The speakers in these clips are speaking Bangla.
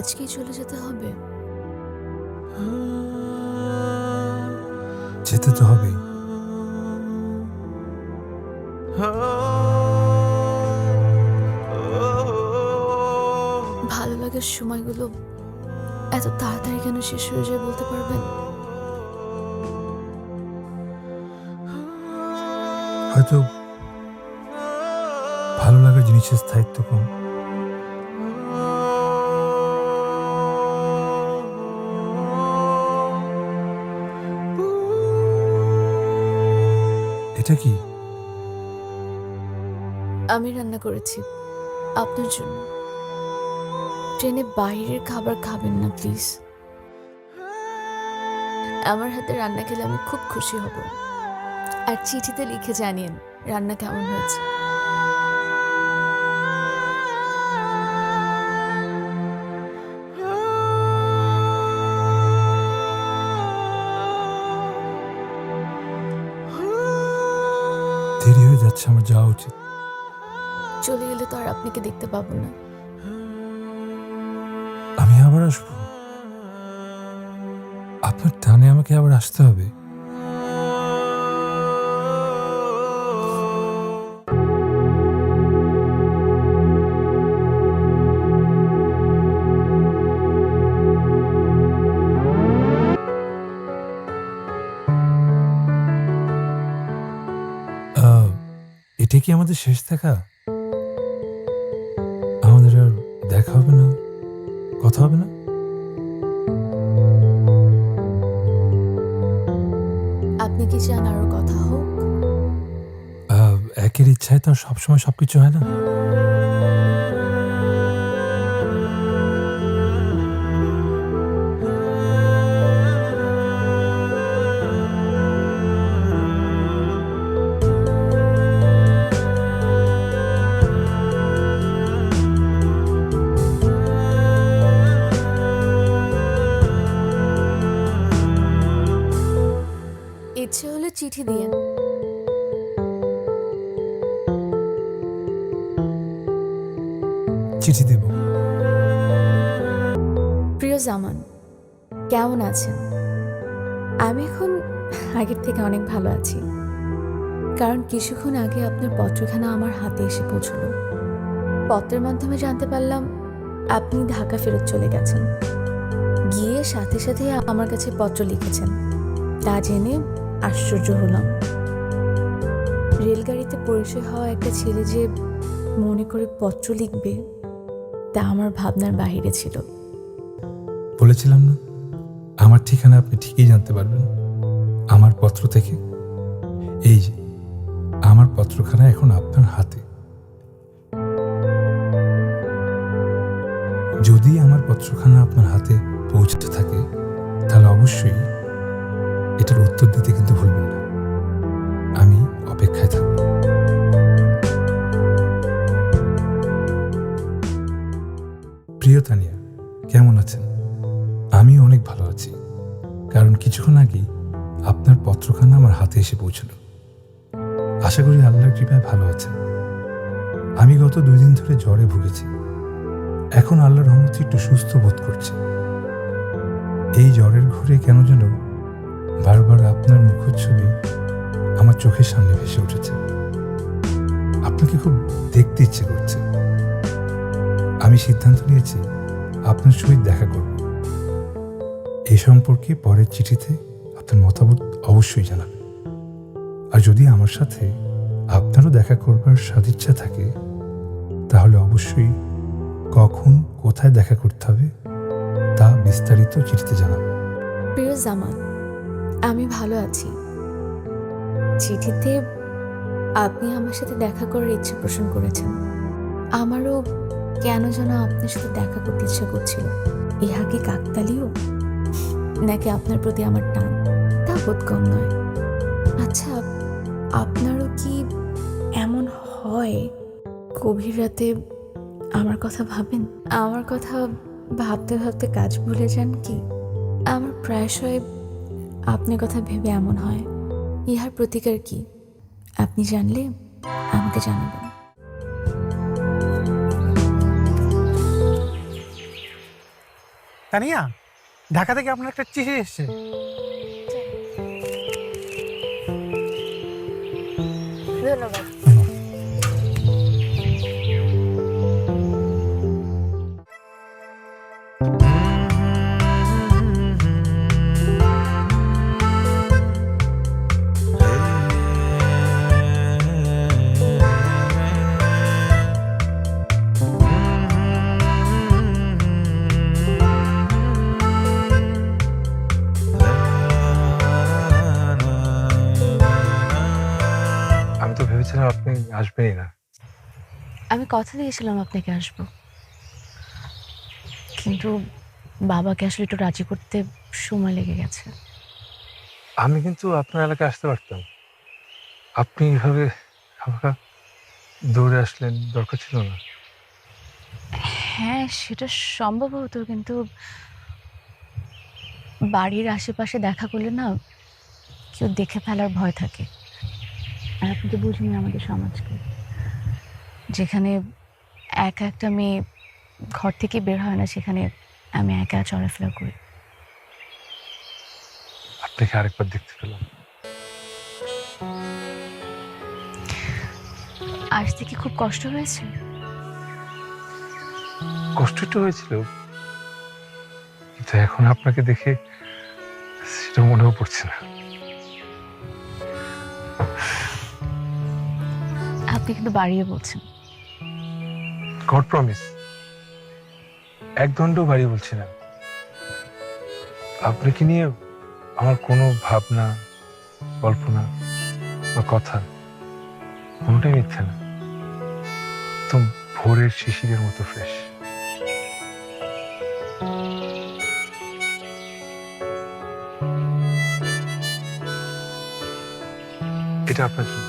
আজকেই চলে যেতে হবে? যেতে তো হবেই। ভালো লাগার সময়গুলো এত তাড়াতাড়ি কেন শেষ হয়ে যায় বলতে পারবেন? হয়তো ভালো লাগার জিনিসের স্থায়িত্ব কম। এটা কি? আমি রান্না করেছি আপনার জন্য। ট্রেনে বাইরের খাবার খাবেন না প্লিজ। আমার হাতে রান্না খেলে আমি খুব খুশি হব। আর চিঠিতে লিখে জানিয়েন রান্না কেমন হয়েছে। দেরি হয়ে যাচ্ছে, আমার যাওয়া উচিত। চলে গেলে তো আর আপনাকে দেখতে পাবো না। আমি আবার আসবো? আপনার টানে আমাকে আবার আসতে হবে? এটা কি আমাদের শেষ দেখা? আমাদের আর দেখা হবে না, কথা হবে না? আপনি কি চান আরো কথা হোক? একের ইচ্ছায় তো আর সবসময় সবকিছু হয় না। ইচ্ছে হলে চিঠি দিয়েন। চিঠি দেব। প্রিয় জামান, কেমন আছেন? আমি এখন আগের থেকে অনেক ভালো আছি, কারণ কিছুক্ষণ আগে আপনার পত্রখানা আমার হাতে এসে পৌঁছলো। পত্রের মাধ্যমে জানতে পারলাম আপনি ঢাকা ফেরত চলে গেছেন। গিয়ে সাথে সাথে আমার কাছে পত্র লিখেছেন। তা জেনে আশ্চর্য হলাম। রেলগাড়িতে পরিচয় হওয়া একটা ছেলে যে মনে করে পত্র লিখবে, তা আমার ভাবনার বাহিরে ছিল। বলেছিলাম না, আমার ঠিকানা আপনি ঠিকই জানতে পারবেন আমার পত্র থেকে। এই যে আমার পত্রখানা এখন আপনার হাতে। যদি আমার পত্রখানা আপনার হাতে পৌঁছতে থাকে, তাহলে অবশ্যই এটার উত্তর দিতে কিন্তু ভুলবেন না। আমি অপেক্ষায় থাকব। প্রিয় তানিয়া, কেমন আছেন? আমি অনেক ভালো আছি, কারণ কিছুক্ষণ আগেই আপনার পত্রখানা আমার হাতে এসে পৌঁছল। আশা করি আল্লাহর কৃপায় ভালো আছেন। আমি গত 2 দিন ধরে জ্বরে ভুগেছি। এখন আল্লাহর রহমতে একটু সুস্থ বোধ করছি। এই জ্বরের ঘোরে কেন যেন বারবার আপনার মুখচ্ছবি আমার চোখের সামনে ভেসে উঠেছে। আপনাকে খুব দেখতে ইচ্ছে করছে। আমি সিদ্ধান্ত নিয়েছি আপনার সহিত দেখা করব। এই সম্পর্কে পরের চিঠিতে আপনার মতামত অবশ্যই জানাবেন। আর যদি আমার সাথে আপনারও দেখা করবার সদিচ্ছা থাকে, তাহলে অবশ্যই কখন কোথায় দেখা করতে হবে তা বিস্তারিত চিঠিতে জানাবেন। প্রিয় জামান, আমি ভালো আছি। চিঠিতে আপনি আমার সাথে দেখা করার ইচ্ছে পোষণ করেছেন। আমারও কেন যেন আপনার সাথে দেখা করতে ইচ্ছা করছিল। ইহা কি কাকতালীয়, নাকি আপনার প্রতি আমার টান? তা বোধ কম নয়। আচ্ছা, আপনারও কি এমন হয় গভীর রাতে আমার কথা ভাবেন? আমার কথা ভাবতে ভাবতে কাজ ভুলে যান কি? আমার প্রায়শই আপনার কথা ভেবে এমন হয়। ইহার প্রতিকার কি আপনি জানলে আমাকে জানাবেন। তানিয়া, ঢাকা থেকে আপনার একটা চিঠি এসেছে। ধন্যবাদ। আমি তো ভেবেছিলাম আপনি আসবেনই না। আমি কথা দিয়েছিলাম আপনাকে আসবো, কিন্তু বাবাকে আসলে একটু রাজি করতে সময় লেগে গেছে। আমি কিন্তু আপনার এলাকায় আসতে পারতাম। আপনি এভাবে আমাকে দৌড়ে আসলেন, দরকার ছিল না। হ্যাঁ, সেটা সম্ভব হতো, কিন্তু বাড়ির আশেপাশে দেখা করলে না কেউ দেখে ফেলার ভয় থাকে। আর আপনি তো বুঝেনি আমাদের সমাজকে, যেখানে একা একটা মেয়ে ঘর থেকে বের হয় না, সেখানে আমি একা চলাফেরা করি। আপনাকে আরেকবার দেখতে পেলাম। আসতে কি খুব কষ্ট হয়েছে? কষ্ট একটু হয়েছিল, কিন্তু এখন আপনাকে দেখে সেটা মনেও পড়ছে না। আপনি কিন্তু বাড়িয়ে বলছেন। গড প্রমিস, এক দণ্ড বাড়ি বলছি না। আপনাকে নিয়ে আমার কোনো ভাবনা, কল্পনা বা কথা কোনোটাই মিথ্যে না। একদম ভোরের শিশিরের মতো ফ্রেশ। এটা আপনার জন্য।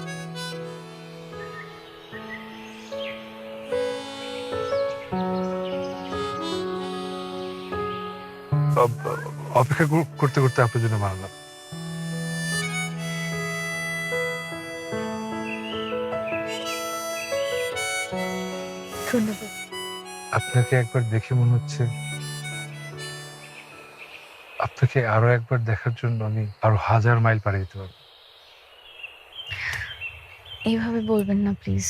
অপেক্ষা করতে করতে আপনার জন্য বানালাম। ধন্যবাদ। আপনাকে একবার দেখে মনে হচ্ছে আপনাকে আরো একবার দেখার জন্য আমি আরো 1000 মাইল পাড়ি দিতে পারবো। এইভাবে বলবেন না প্লিজ,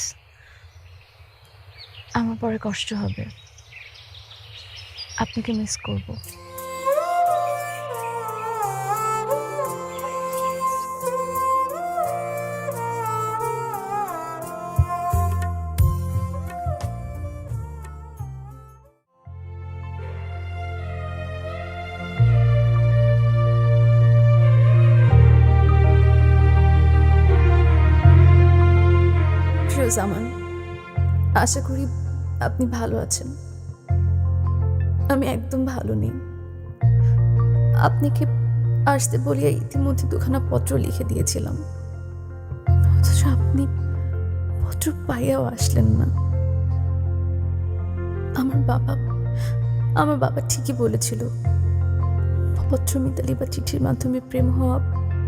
আমার পরে কষ্ট হবে। আপনাকে মিস করব। জামান, আশা করি আপনি ভালো আছেন। আমি একদম ভালো নেই। আপনাকে আসতে বলিয়া ইতিমধ্যে দুখানা পত্র লিখে দিয়েছিলাম, অথচ আপনি পত্র পাইয়াও আসলেন না। আমার বাবা ঠিকই বলেছিল, পত্র মিতালি বা চিঠির মাধ্যমে প্রেম হওয়া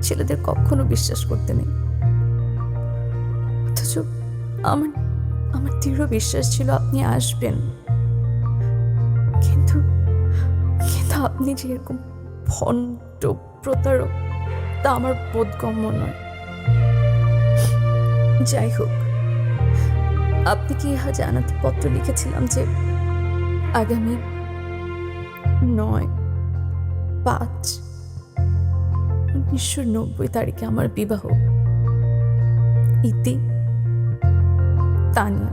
ছেলেদের কখনো বিশ্বাস করতে নেই। অথচ আমার আমার দৃঢ় বিশ্বাস ছিল আপনি আসবেন, কিন্তু কিন্তু আপনি যে এরকম ভণ্ড প্রতারক তা আমার বোধগম্য নয়। যাই হোক, আপনি কি ইহা জানাতে পত্র লিখেছিলাম যে আগামী 9/5/1990 তারিখে আমার বিবাহ। ইতি, তানিয়া।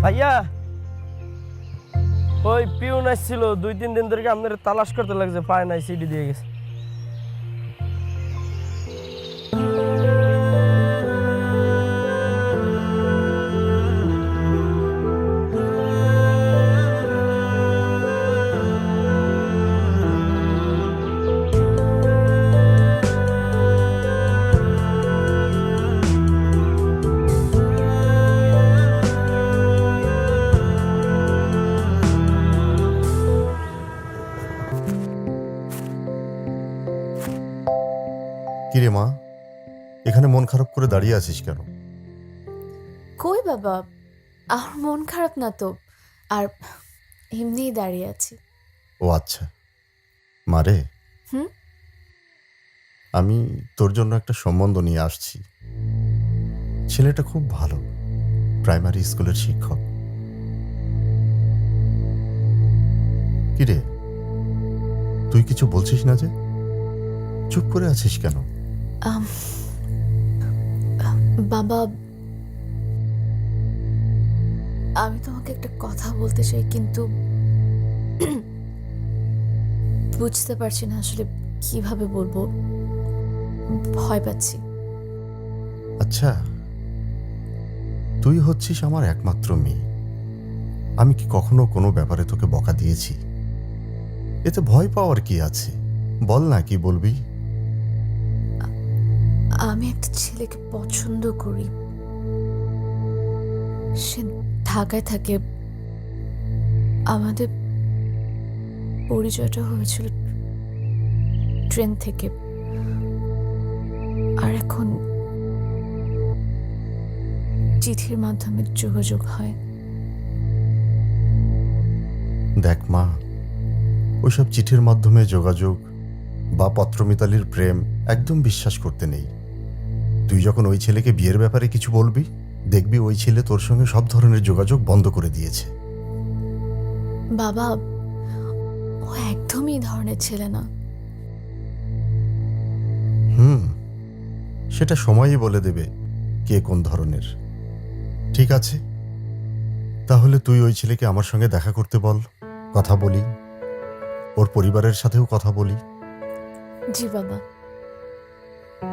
ভাইয়া, ওই পিউন আসছিল 2-3 দিন ধরে আপনার তালাশ করতে লাগছে, পায় নাই, সিডি দিয়ে গেছে। কিরে মা, এখানে মন খারাপ করে দাঁড়িয়ে আছিস কেন? কই বাবা, আমার মন খারাপ না তো, আর এমনিই দাঁড়িয়ে আছি। ও আচ্ছা, মারে হুম? আমি তোর জন্য একটা সম্বন্ধ নিয়ে আসছি। ছেলেটা খুব ভালো, প্রাইমারি স্কুলের শিক্ষক। কিরে, তুই কিছু বলছিস না যে? চুপ করে আছিস কেন? আম, বাবা, আমি তোমাকে একটা কথা বলতে চাই, কিন্তু বুঝতে পারছি না আসলে কিভাবে বলবো, ভয় পাচ্ছি। আচ্ছা, তুই হচ্ছিস আমার একমাত্র মেয়ে। আমি কি কখনো কোনো ব্যাপারে তোকে বকা দিয়েছি? এতে ভয় পাওয়ার কি আছে? বল না, কি বলবি? আমি একটা ছেলেকে পছন্দ করি, সে ঢাকায় থাকে। আমাদের পরিচয়টা হয়েছিল ট্রেন থেকে, আর এখন চিঠির মাধ্যমে যোগাযোগ হয়। দেখ মা, ওইসব চিঠির মাধ্যমে যোগাযোগ বা পত্রমিতালির প্রেম একদম বিশ্বাস করতে নেই। তুই যখন ওই ছেলেকে বিয়ের ব্যাপারে কিছু বলবি, দেখবি ওই ছেলে তোর সঙ্গে সব ধরনের যোগাযোগ বন্ধ করে দিয়েছে। বাবা, ও একদমই এই ধরনের ছেলে না। সেটা সময়ই বলে দেবে কে কোন ধরনের। ঠিক আছে, তাহলে তুই ওই ছেলেকে আমার সঙ্গে দেখা করতে বল, কথা বলি, ওর পরিবারের সাথেও কথা বলি। জি বাবা।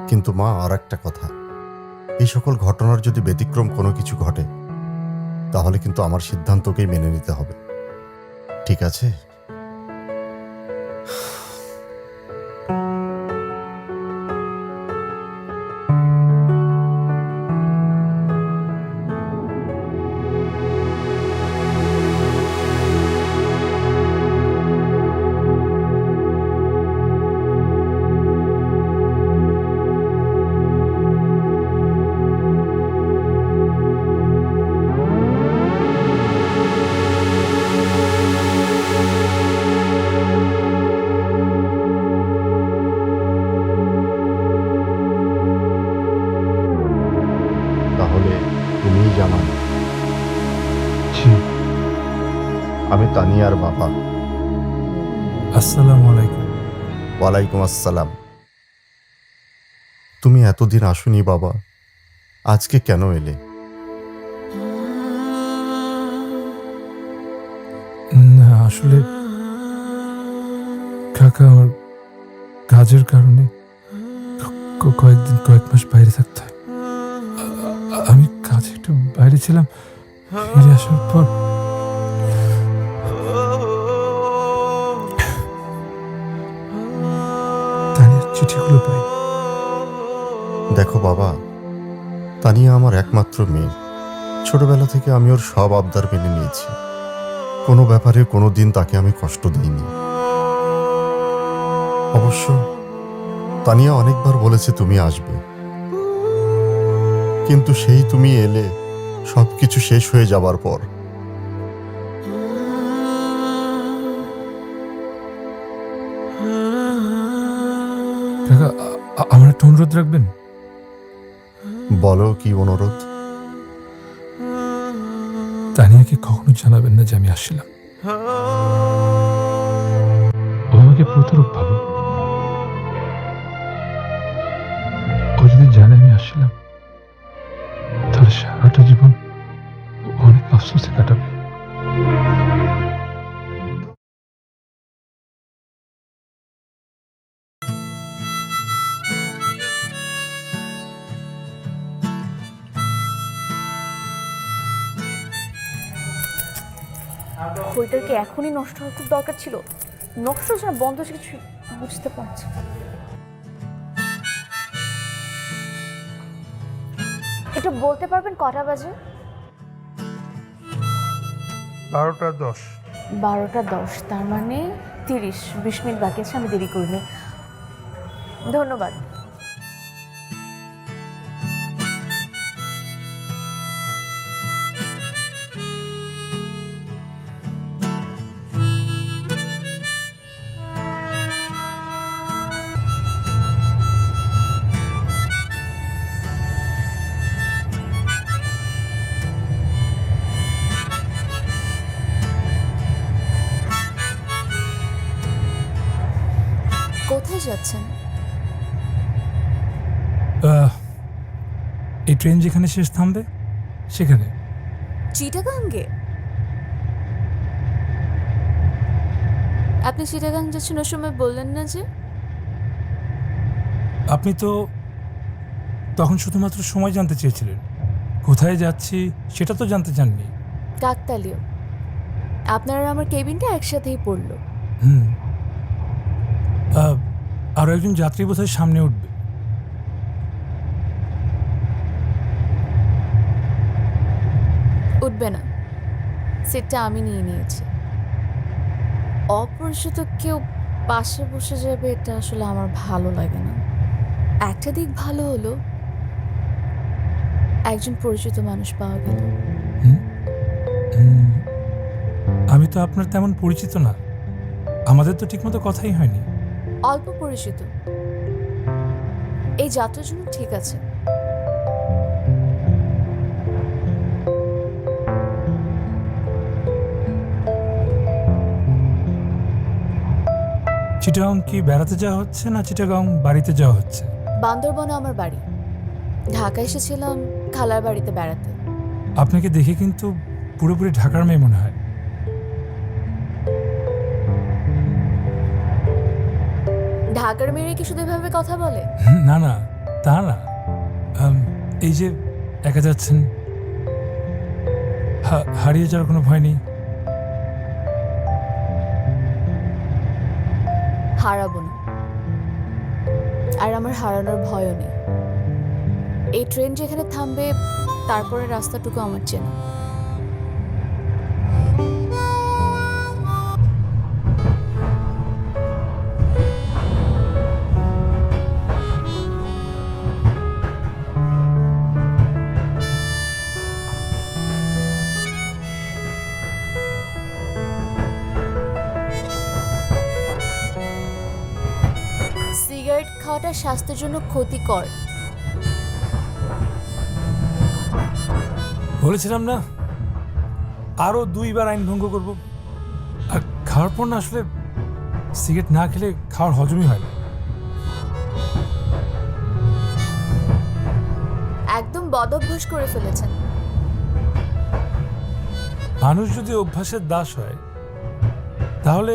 কিন্তু মা, আর একটা কথা, এই সকল ঘটনার যদি ব্যতিক্রম কোনো কিছু ঘটে, তাহলে কিন্তু আমার সিদ্ধান্তকেই মেনে নিতে হবে, ঠিক আছে? তাহলে তুমিই জামান। জি। আমি তানিয়ার বাবা। আসসালামু আলাইকুম। ওয়ালাইকুম আসসালাম। তুমি এতদিন আসোনি বাবা, আজকে কেন এলে? না, আসলে কাকা আমার কাজের কারণে কয়েক মাস বাইরে থাকতে হয়। আমি কাজে একটু বাইরে ছিলাম, ফিরে আসার পর তানিয়ার চিঠিগুলো পাই। দেখো বাবা, তানিয়া আমার একমাত্র মেয়ে। ছোটবেলা থেকে আমি ওর সব আবদার মেনে নিয়েছি। কোনো ব্যাপারে কোনো দিন তাকে আমি কষ্ট দিইনি। অবশ্য তানিয়া অনেকবার বলেছে তুমি আসবে, কিন্তু সেই তুমি এলে সবকিছু শেষ হয়ে যাবার পর। কাকা, আমার একটা অনুরোধ রাখবেন? বলো, কি অনুরোধ? তানিয়াকে কখনো জানাবেন না যে আমি আসছিলাম। ও আমাকে প্রতারক ভাবে। ও যদি জানে আমি আসছিলাম, তাহলে সারাটা জীবন ও অনেক আফসোসে কাটাবে। বইটার কি এখনই নষ্ট হওয়ার খুব দরকার ছিল? নষ্ট হচ্ছে না, বন্ধ হচ্ছে, কিছু বুঝতে পারছি না। এটা বলতে পারবেন কটা বাজে? 12টা 10। 12টা 10, তার মানে 30-20 মিনিট বাকি আছে, আমি দেরি করিনি। ধন্যবাদ। কোথায় যাচ্ছেন? এই ট্রেন যেখানে শেষ থামবে সেখানে। চিটাগাঙ্গে? আপনি চিটাগাং যাচ্ছেন ওই সময় বললেন না যে? আপনি তো তখন শুধুমাত্র সময় জানতে চেয়েছিলেন, কোথায় যাচ্ছি সেটা তো জানতে চাননি। কাকতালীয়। আপনার আর আমার কেবিনটা একসাথেই পড়লো। হুম। আরও একজন যাত্রী বোধহয় সামনে উঠবে। উঠবে না, সিটটা আমি নিয়ে নিয়েছি। অপরিচিত কেউ পাশে বসে যাবে এটা আসলে আমার ভালো লাগে না। একটা দিক ভালো হলো, একজন পরিচিত মানুষ পাওয়া গেল। আমি তো আপনার তেমন পরিচিত না, আমাদের তো ঠিকমতো কথাই হয়নি। অল্প পরিচিত, এই যাত্রার জন্য ঠিক আছে। চিটাগাং কি বেড়াতে যাওয়া হচ্ছে না চিটাগাং বাড়িতে যাওয়া হচ্ছে? বান্দরবনে আমার বাড়ি, ঢাকা এসেছিলাম খালার বাড়িতে বেড়াতে। আপনাকে দেখে কিন্তু পুরোপুরি ঢাকার মেয়ে মনে হয়। ঢাকার মেয়ে কি শুধু এভাবে কথা বলে? না না, তা না। এই যে একা যাচ্ছেন, হারিয়ে যাওয়ার কোনো ভয় নেই? হারাবো না, আর আমার হারানোর ভয়ও নেই। এই ট্রেন যেখানে থামবে তারপরে রাস্তাটুকু আমার চেনা। সিগারেট খাওয়াটা স্বাস্থ্যের জন্য ক্ষতিকর। বলেছিলাম না, আরো 2বার আইন ভঙ্গ করব। আর খাওয়ার পর না আসলে সিগারেট না খেলে খাওয়ার হজমই হয় না। একদম বদঅভ্যাস করে ফেলেছেন। মানুষ যদি অভ্যাসের দাস হয় তাহলে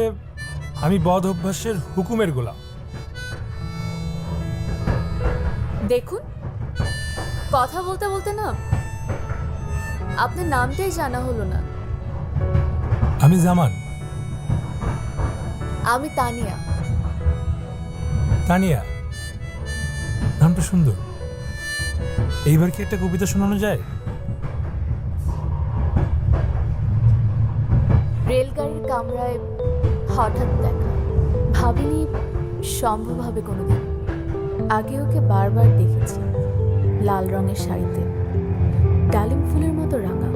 আমি বদ অভ্যাসের হুকুমের গোলাম। দেখুন, কথা বলতে বলতে না আপনার নামটাই জানা হলো না। আমি জামান। আমি তানিয়া। তানিয়া নামটা সুন্দর। এইবার কি একটা কবিতা শোনানো যায়? রেলগাড়ির কামরায় হঠাৎ দেখা, ভাবিনি সম্ভব হবে কোনোদিন। আগে ওকে বারবার দেখেছি, লাল রঙের শাড়িতে, ডালিম ফুলের মতো রাঙা।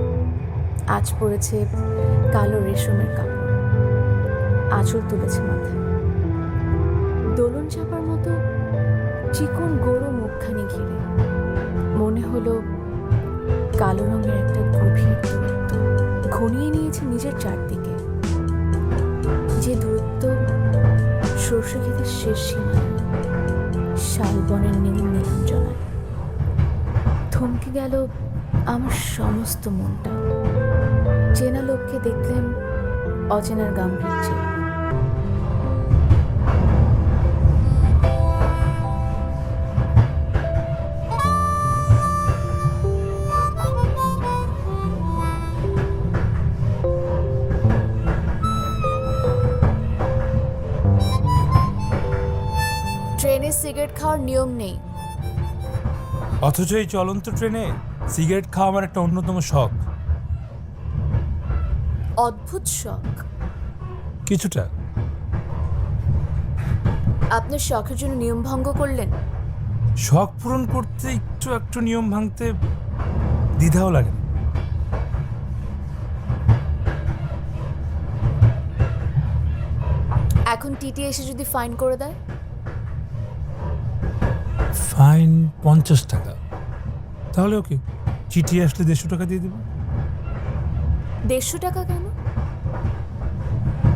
আজ পড়েছে কালো রেশমের কাপড়, আঁচল তুলেছে মাথায়। দোলন চাপার মতো চিকন গরু মুখখানি ঘিরে। মনে হলো কালো রঙের একটা গভীর দূরত্ব ঘনিয়ে নিয়েছে নিজের চারদিকে, যে দূরত্ব সর্ষে ক্ষেতের শেষ সীমায়, শালবনের নীল নীলাঞ্জনায়। থমকে গেল আমার সমস্ত মনটা। চেনা লোককে দেখলেন অচেনার গাম্ভীর্যে। ট্রেনে সিগারেট খাওয়ার নিয়ম নেই, অথচ এই চলন্ত ট্রেনে সিগারেট খাওয়া আমার একটা অন্যতম শখ। অদ্ভুত শখ। কিছুটা। আপনার শখের জন্য নিয়ম ভঙ্গ করলেন? শখ পূরণ করতে একটু একটু নিয়ম ভাঙতে দ্বিধাও লাগে। এখন টিটি এসে যদি ফাইন করে দেয়? ফাইন 50 টাকা। তাহলে ওকে, চিঠি আসলে 150 টাকা দিয়ে দেবো। 150 টাকা কেন?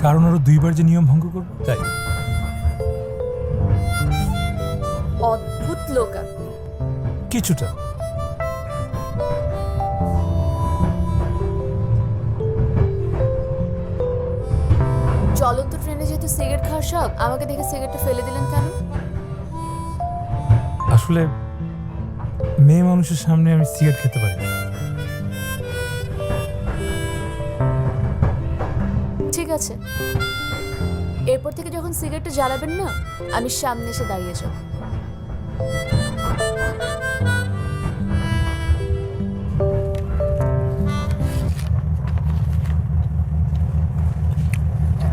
কারণ আরো 2বার যে নিয়ম ভঙ্গ করবো তাই। অদ্ভুত লোক আপনি। কিছুটা। চলন্ত ট্রেনে যেহেতু সিগারেট খাওয়ার শখ, আমাকে দেখে সিগারেটটা ফেলে দিলেন কেন? আসলে মেয়ে মানুষের সামনে আমি সিগারেট খেতে পারি না। ঠিক আছে, এরপর থেকে যখন সিগারেটটা জ্বালাবেন না, আমি সামনে এসে দাঁড়িয়ে যাব।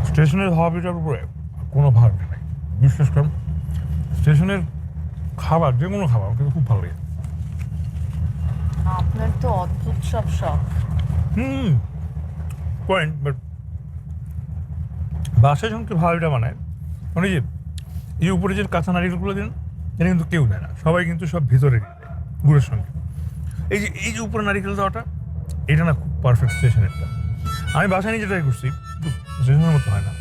স্টেশনের হাওয়া-পিটার উপরে কোনো ভাগ নেই, বিশ্বাস করুন। স্টেশনের খাবার, যে কোনো খাবার আমাকে খুব ভালো লাগে। আপনার তো অদ্ভুত সব শখ। পয়েন্ট, বাট বাসায় যখন কেউ ভাবিটা বানায়, মানে যে এই উপরে যে কাঁচা নারিকেলগুলো দিন, এটা কিন্তু কেউ দেয় না, সবাই কিন্তু সব ভিতরে দিয়ে দেয় গুড়ের সঙ্গে। এই যে উপরে নারিকেল দেওয়াটা, এটা না খুব পারফেক্ট স্টেশনেরটা। আমি বাসায় নিজে ট্রাই করছি, স্টেশনের মতো হয় না।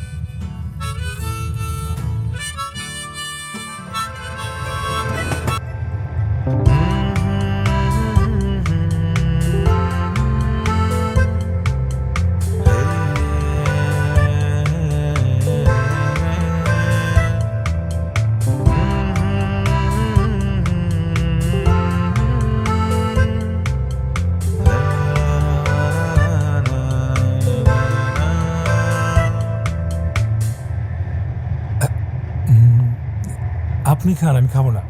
আপনি খান, আমি খাবো না।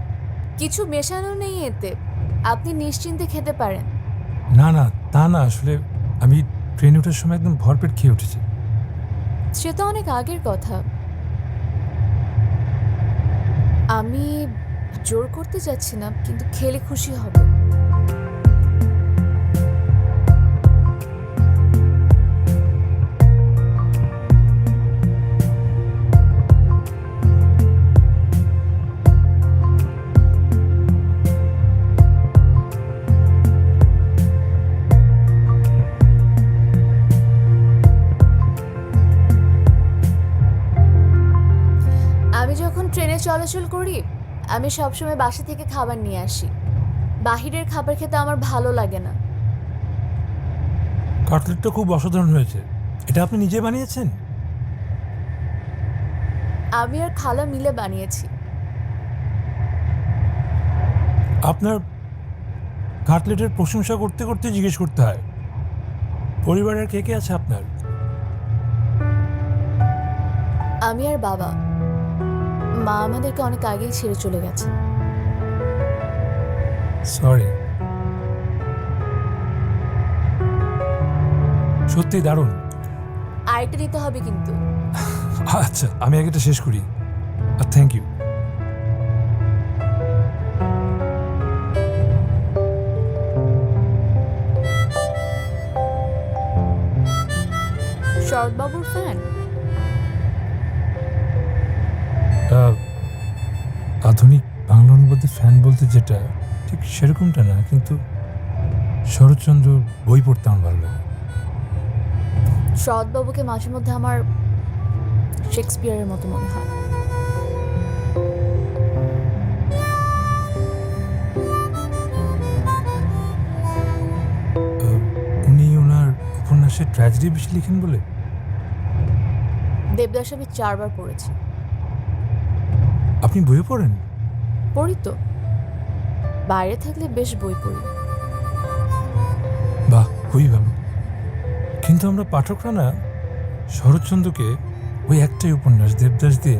কিছু মেশানো নেই এতে, আপনি নিশ্চিন্তে খেতে পারেন। না না, তা না, আসলে আমি ট্রেনে ওঠার সময় একদম ভরপেট খেয়ে উঠেছি। সে তো অনেক আগের কথা। আমি জোর করতে যাচ্ছি না, কিন্তু খেলে খুশি হব। আমি যখন ট্রেনে চলাচল করি, আমি সবসময় বাসা থেকে খাবার নিয়ে আসি। বাহিরের খাবার খেতে আমার ভালো লাগে না। কাটলেটটা খুব অসাধারণ হয়েছে। এটা আপনি নিজে বানিয়েছেন? আমি আর খালা মিলে বানিয়েছি। আপনার কাটলেটের প্রশংসা করতে করতে জিজ্ঞেস করতে হয়, পরিবারের কে কে আছে আপনার? আমি আর বাবা। মা আমাদেরকে অনেক আগেই ছেড়ে চলে গেছে। সরি। সত্যি দারুণ। আরেকটা নিতে হবে কিন্তু। আচ্ছা, আমি আগে এটা শেষ করি। Thank you. শরৎবাবুর ফ্যান? আধুনিক বাংলা অনুবাদে ফ্যান বলতে যেটা ঠিক সেরকমটা না, কিন্তু শরৎচন্দ্র বই পড়তে আমার ভালো লাগে। শরৎবাবুকে মাঝে মধ্যে আমার শেক্সপিয়ারের মতো মনে হয়। উনি ওনার উপন্যাসে ট্র্যাজেডি বেশি লিখেন বলে? দেবদাস আমি 4 বার পড়েছি। আপনি বইও পড়েন? পড়ি তো, বাইরে থাকলে বেশ বই পড়ি। বাহ, খুবই ভালো। কিন্তু আমরা পাঠকরা না শরৎচন্দ্রকে ওই একটাই উপন্যাস দেবদাস দিয়ে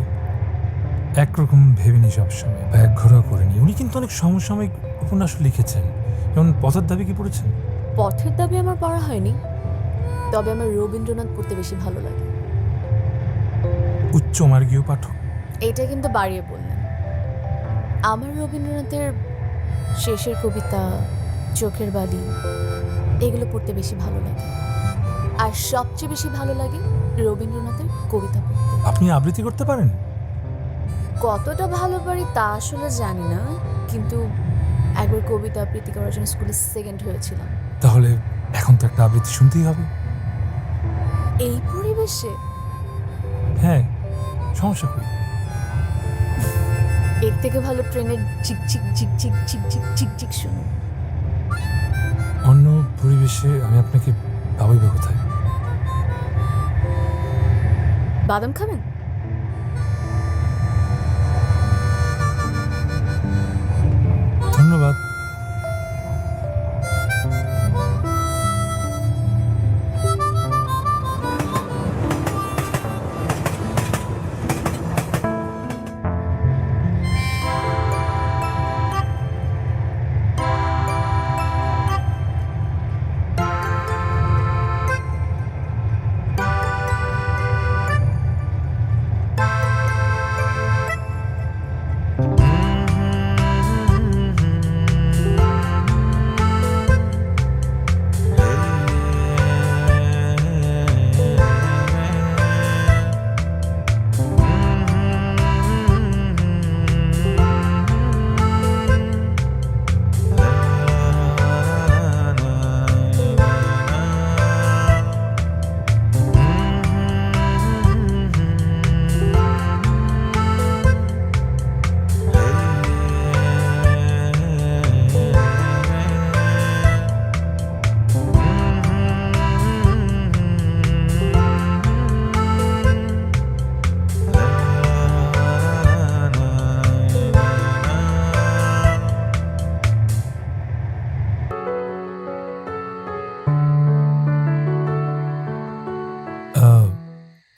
একরকম ভেবে নিই সবসময়, বা একঘরা করে নিই। উনি কিন্তু অনেক সমসাময়িক উপন্যাসও লিখেছেন, যেমন পথের দাবি। কি পড়েছেন? পথের দাবি আমার পড়া হয়নি, তবে আমার রবীন্দ্রনাথ পড়তে বেশি ভালো লাগে। উচ্চ মার্গীয় পাঠক। এটা কিন্তু বাড়িয়ে বললেন। আমার রবীন্দ্রনাথের শেষের কবিতা, চোখের বালি, এগুলো পড়তে বেশি ভালো লাগে। আর সবচেয়ে বেশি ভালো লাগে রবীন্দ্রনাথের কবিতা পড়তে। আপনি আবৃত্তি করতে পারেন? কতটা ভালো পারি তা আসলে জানি না, কিন্তু একবার কবিতা আবৃত্তি করার জন্য স্কুলে 2nd হয়েছিলাম। তাহলে এখন তো একটা আবৃত্তি শুনতেই হবে। এই পরিবেশে? হ্যাঁ, সমস্যা কই। এর থেকে ভালো ট্রেনের ঝিকঝিক ঝিকঝিক ঝিকঝিক ঝিকঝিক শুনুন। অন্য পরিবেশে আমি আপনাকে পাবই বা কোথায়? বাদাম খাবেন? ধন্যবাদ।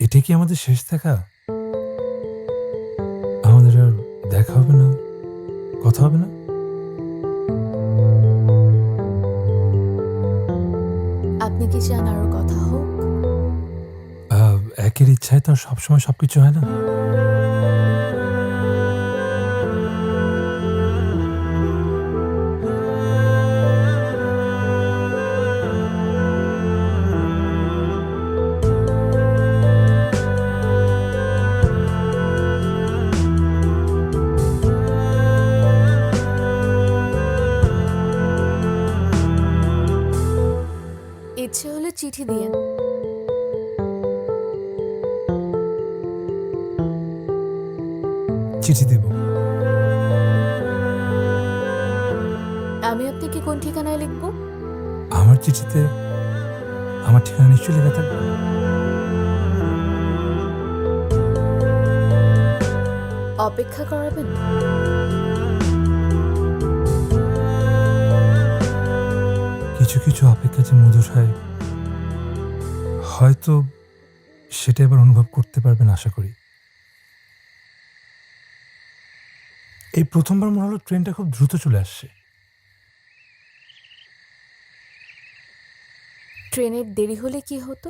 এটা কি আমাদের শেষ দেখা? আমাদের আর দেখা হবে না, কথা হবে না? আপনি কি চান আরো কথা হোক? একের ইচ্ছায় তো আর সবসময় সবকিছু হয় না। ইচ্ছে হলে চিঠি দিয়েন। চিঠি দেব। আমি আপনাকে কোন ঠিকানায় লিখব? আমার চিঠিতে আমার ঠিকানা নিশ্চয়ই লেখা থাকবে। অপেক্ষা করাবেন? কিছু কিছু অপেক্ষা যে মধুর হয়, হয়তো সেটা এবার অনুভব করতে পারবেন আশা করি। এই প্রথমবার মনে হলো ট্রেনটা খুব দ্রুত চলে আসছে। ট্রেনের দেরি হলে কি হতো?